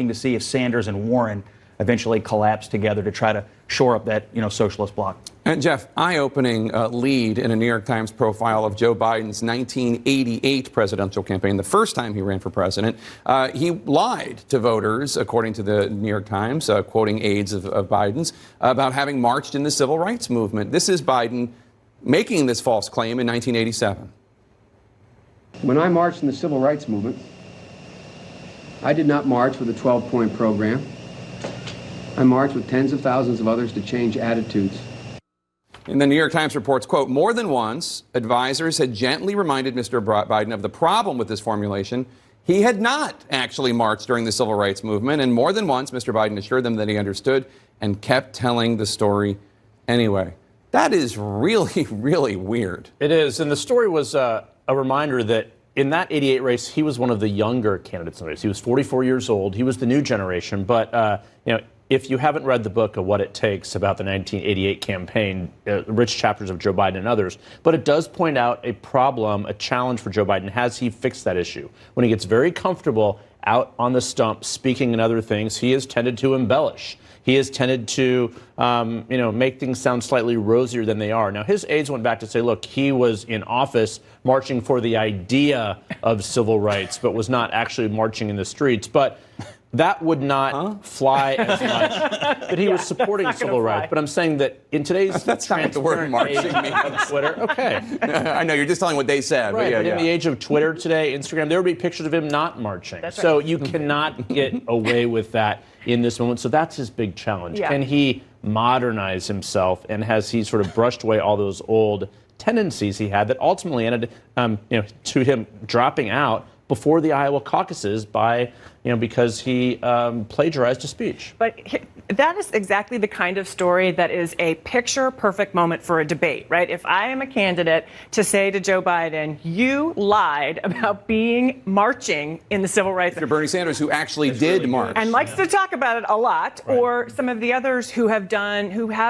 to see if Sanders and Warren eventually collapse together to try to shore up that, socialist bloc. And Jeff, eye-opening lead in a New York Times profile of Joe Biden's 1988 presidential campaign, the first time he ran for president. He lied to voters, according to the New York Times, quoting aides of Biden's, about having marched in the civil rights movement. This is Biden making this false claim in 1987. When I marched in the civil rights movement, I did not march with a 12-point program. I marched with tens of thousands of others to change attitudes. And the New York Times reports, quote, more than once, advisors had gently reminded Mr. Biden of the problem with this formulation. He had not actually marched during the civil rights movement, and more than once, Mr. Biden assured them that he understood and kept telling the story anyway. That is really, really weird. It is, and the story was a reminder that in that 88 race, he was one of the younger candidates in the race. He was 44 years old. He was the new generation, but, if you haven't read the book of What It Takes about the 1988 campaign, rich chapters of Joe Biden and others, but it does point out a problem, a challenge for Joe Biden. Has he fixed that issue? When he gets very comfortable out on the stump speaking and other things, he has tended to embellish. He has tended to, make things sound slightly rosier than they are. Now, his aides went back to say, look, he was in office marching for the idea of civil rights, but was not actually marching in the streets. But that would not fly as much. But he was supporting civil rights. But I'm saying that in today's that's not what the word marching means on Twitter. Okay. I know, you're just telling what they said. Right, but in the age of Twitter today, Instagram, there would be pictures of him not marching. That's so right. you cannot get away with that in this moment. So that's his big challenge. Yeah. Can he modernize himself, and has he sort of brushed away all those old tendencies he had that ultimately ended to him dropping out before the Iowa caucuses because he plagiarized a speech. But that is exactly the kind of story that is a picture-perfect moment for a debate, right? If I am a candidate to say to Joe Biden, you lied about marching in the civil rights. Mr. Bernie Sanders, who actually did march. And likes to talk about it a lot, Right. or some of the others who have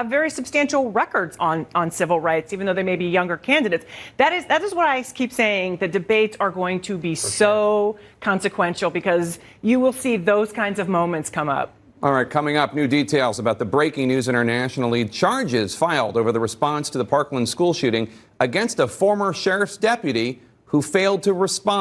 very substantial records on civil rights, even though they may be younger candidates. That is what I keep saying. The debates are going to be so consequential, because you will see those kinds of moments come up. All right, coming up, new details about the breaking news internationally. Charges filed over the response to the Parkland school shooting against a former sheriff's deputy who failed to respond.